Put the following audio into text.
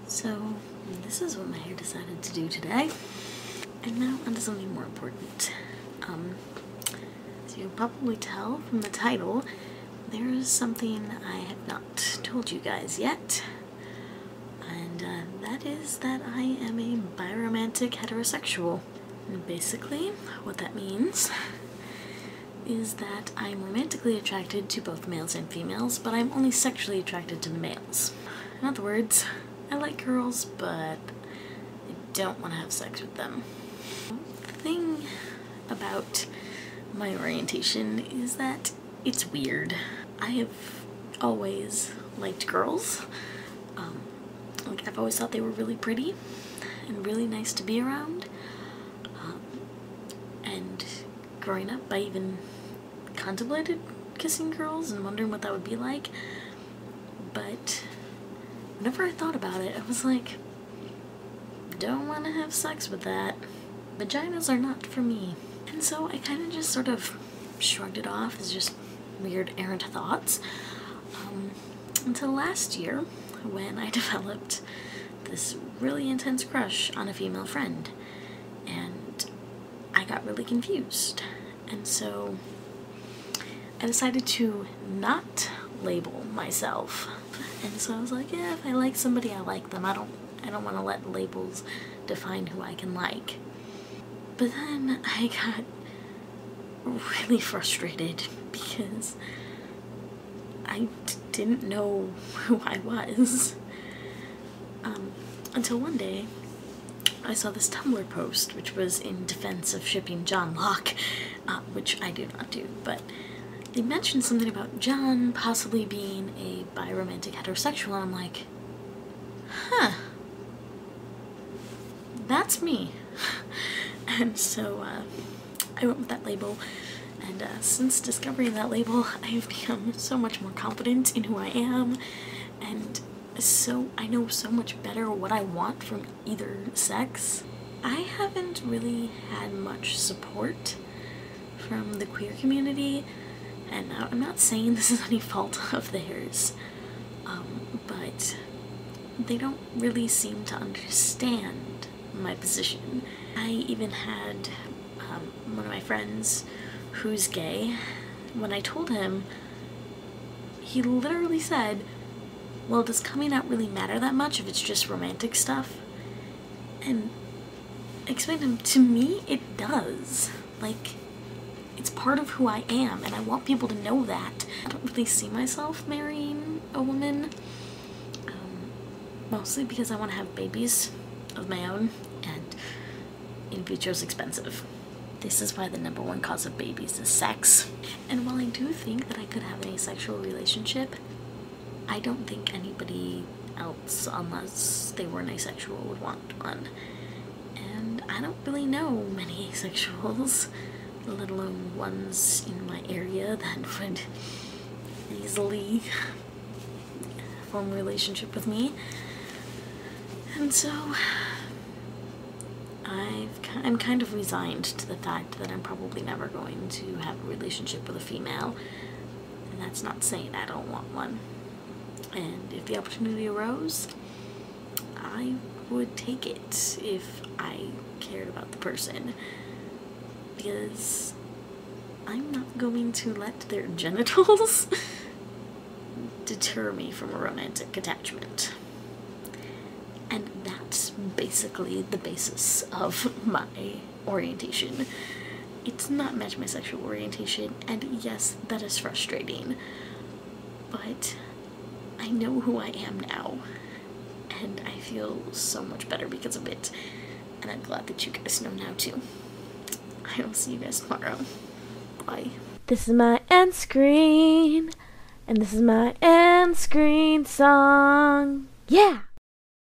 So this is what my hair decided to do today. And now onto something more important. As you can probably tell from the title, there is something I have not told you guys yet. And that is that I am a biromantic heterosexual. And basically, what that means is that I'm romantically attracted to both males and females, but I'm only sexually attracted to the males. In other words, I like girls, but I don't want to have sex with them. The thing about my orientation is that it's weird. I have always liked girls. Like, I've always thought they were really pretty and really nice to be around. And growing up, I even contemplated kissing girls and wondering what that would be like. But whenever I thought about it, I was like, don't want to have sex with that. Vaginas are not for me. And so I kind of just sort of shrugged it off as just weird errant thoughts. Until last year, when I developed this really intense crush on a female friend. And I got really confused. And so I decided to not label myself. And so I was like, yeah, if I like somebody, I like them. I don't want to let labels define who I can like. But then I got really frustrated because I didn't know who I was. Until one day I saw this Tumblr post, which was in defense of shipping John Locke, which I do not do, but they mentioned something about John possibly being a biromantic heterosexual, and I'm like, huh, that's me. And so I went with that label, and since discovering that label, I have become so much more confident in who I am, and so I know so much better what I want from either sex. I haven't really had much support from the queer community, and I'm not saying this is any fault of theirs, but they don't really seem to understand my position. I even had one of my friends who's gay. When I told him, he literally said, well, does coming out really matter that much if it's just romantic stuff? And I explained to me, it does. Like, it's part of who I am, and I want people to know that. I don't really see myself marrying a woman, mostly because I want to have babies of my own, and in vitro is expensive. This is why the #1 cause of babies is sex. And while I do think that I could have an asexual relationship, I don't think anybody else, unless they were an asexual, would want one. And I don't really know many asexuals, let alone ones in my area that would easily form a relationship with me. And so I'm kind of resigned to the fact that I'm probably never going to have a relationship with a female. And that's not saying I don't want one. And if the opportunity arose, I would take it if I cared about the person. Because I'm not going to let their genitals deter me from a romantic attachment. And that's basically the basis of my orientation. It's not match my sexual orientation, and yes, that is frustrating. But I know who I am now, and I feel so much better because of it. And I'm glad that you guys know now too. I will see you guys tomorrow. Bye. This is my end screen, and this is my end screen song. Yeah!